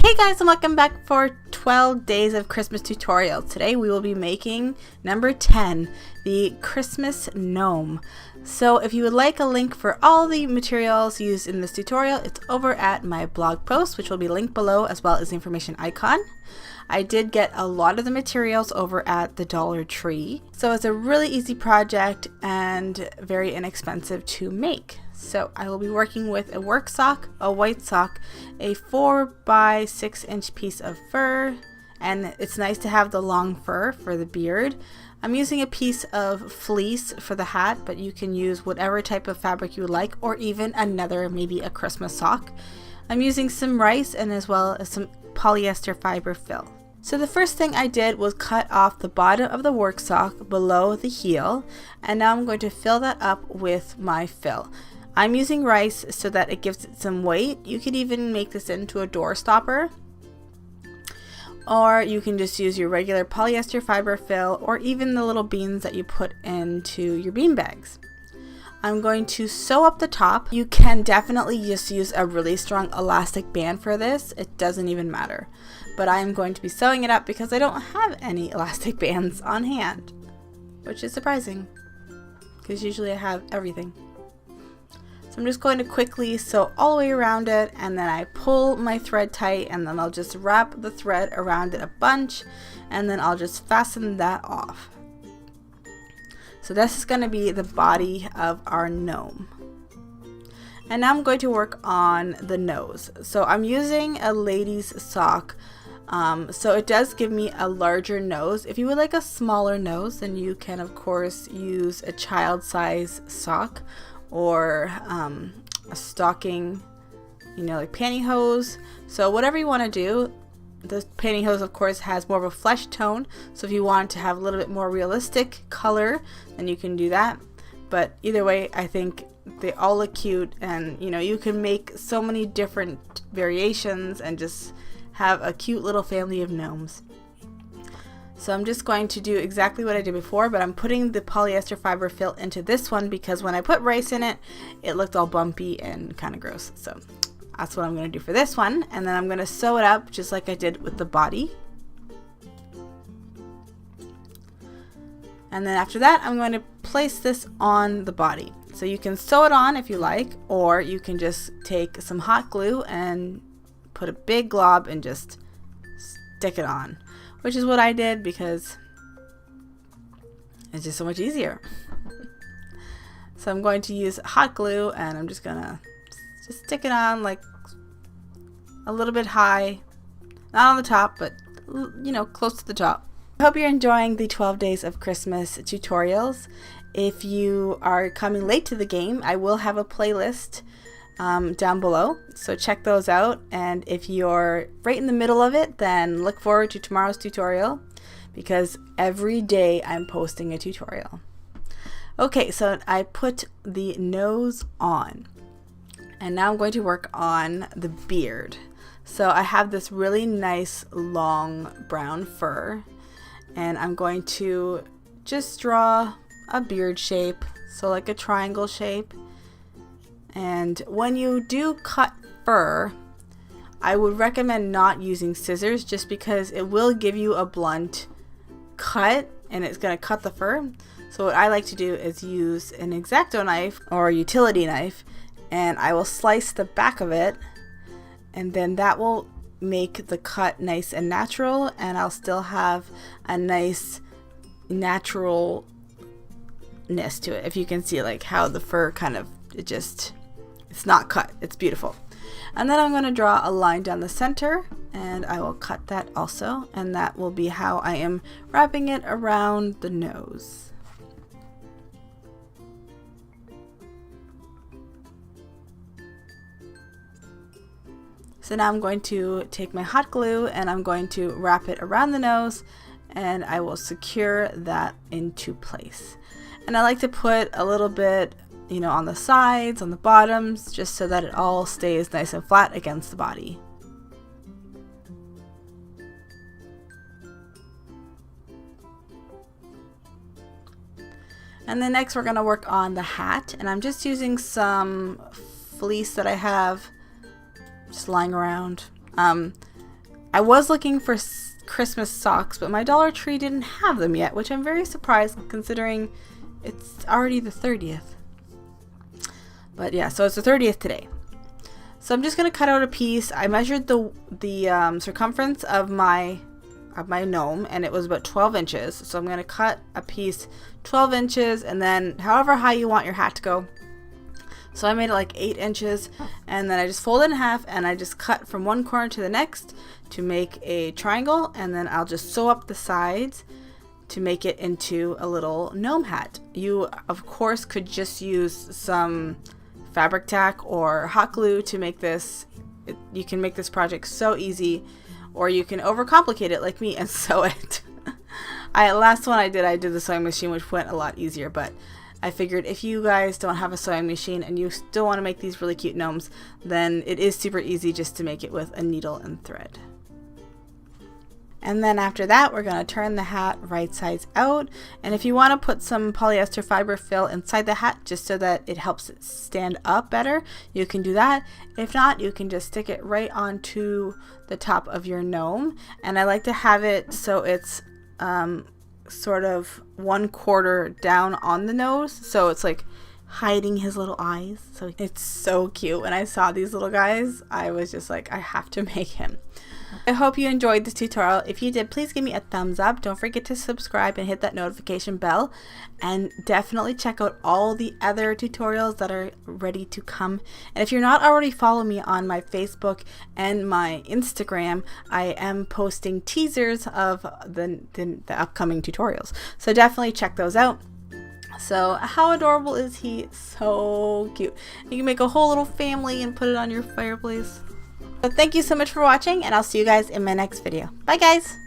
Hey guys, and welcome back for 12 days of Christmas tutorial. Today we will be making number 10, the Christmas gnome. So if you would like a link for all the materials used in this tutorial, it's over at my blog post, which will be linked below, as well as the information icon. I did get a lot of the materials over at the Dollar Tree. So it's a really easy project and very inexpensive to make. So I will be working with a work sock, a white sock, a 4 by 6 inch piece of fur, and it's nice to have the long fur for the beard. I'm using a piece of fleece for the hat, but you can use whatever type of fabric you like, or even another, maybe a Christmas sock. I'm using some rice and as well as some polyester fiberfill. So the first thing I did was cut off the bottom of the work sock below the heel, and now I'm going to fill that up with my fill. I'm using rice so that it gives it some weight. You could even make this into a door stopper, or you can just use your regular polyester fiber fill, or even the little beans that you put into your bean bags. I'm going to sew up the top. You can definitely just use a really strong elastic band for this. It doesn't even matter. But I'm going to be sewing it up because I don't have any elastic bands on hand, which is surprising because usually I have everything. So I'm just going to quickly sew all the way around it, and then I pull my thread tight, and then I'll just wrap the thread around it a bunch, and then I'll just fasten that off. So this is going to be the body of our gnome. And now I'm going to work on the nose. So I'm using a lady's sock, so it does give me a larger nose. If you would like a smaller nose, then you can of course use a child size sock, or a stocking, like pantyhose. So whatever you want to do. The pantyhose of course has more of a flesh tone, so if you want to have a little bit more realistic color, then you can do that. But either way, I think they all look cute, and you can make so many different variations and just have a cute little family of gnomes. So I'm just going to do exactly what I did before, but I'm putting the polyester fiber fill into this one because when I put rice in it, it looked all bumpy and kind of gross. So that's what I'm going to do for this one, and then I'm going to sew it up just like I did with the body. And then after that, I'm going to place this on the body. So you can sew it on if you like, or you can just take some hot glue and put a big glob and just stick it on, which is what I did because it's just so much easier. So I'm going to use hot glue, and I'm just gonna stick it on like a little bit high, not on the top, but close to the top. I hope you're enjoying the 12 days of Christmas tutorials. If you are coming late to the game, I will have a playlist down below, so check those out. And if you're right in the middle of it, then look forward to tomorrow's tutorial because every day I'm posting a tutorial. Okay, so I put the nose on, and now I'm going to work on the beard. So I have this really nice long brown fur, and I'm going to just draw a beard shape, so like a triangle shape. And when you do cut fur, I would recommend not using scissors just because it will give you a blunt cut and it's going to cut the fur. So what I like to do is use an X-Acto knife or a utility knife, and I will slice the back of it, and then that will make the cut nice and natural, and I'll still have a nice naturalness to it. If you can see like how the fur kind of, it's not cut, it's beautiful. And then I'm going to draw a line down the center, and I will cut that also, and that will be how I am wrapping it around the nose. So now I'm going to take my hot glue and I'm going to wrap it around the nose, and I will secure that into place. And I like to put a little bit, on the sides, on the bottoms, just so that it all stays nice and flat against the body. And then next we're going to work on the hat, and I'm just using some fleece that I have just lying around. I was looking for Christmas socks, but my Dollar Tree didn't have them yet, which I'm very surprised considering it's already the 30th. But yeah, so it's the 30th today. So I'm just going to cut out a piece. I measured the circumference of my gnome, and it was about 12 inches. So I'm going to cut a piece 12 inches, and then however high you want your hat to go. So I made it like 8 inches, and then I just fold it in half, and I just cut from one corner to the next to make a triangle, and then I'll just sew up the sides to make it into a little gnome hat. You, of course, could just use some fabric tack or hot glue to make this. You can make this project so easy, or you can overcomplicate it like me and sew it. Last one I did the sewing machine, which went a lot easier, but I figured if you guys don't have a sewing machine and you still want to make these really cute gnomes, then it is super easy just to make it with a needle and thread. And then after that, we're going to turn the hat right sides out. And if you want to put some polyester fiberfill inside the hat just so that it helps it stand up better, you can do that. If not, you can just stick it right onto the top of your gnome. And I like to have it so it's sort of 1/4 down on the nose. So it's like hiding his little eyes. So it's so cute. When I saw these little guys, I was just like, I have to make him. I hope you enjoyed this tutorial. If you did, please give me a thumbs up. Don't forget to subscribe and hit that notification bell. And definitely check out all the other tutorials that are ready to come. And if you're not already following me on my Facebook and my Instagram, I am posting teasers of the upcoming tutorials. So definitely check those out. So how adorable is he? So cute. You can make a whole little family and put it on your fireplace. So thank you so much for watching, and I'll see you guys in my next video. Bye guys!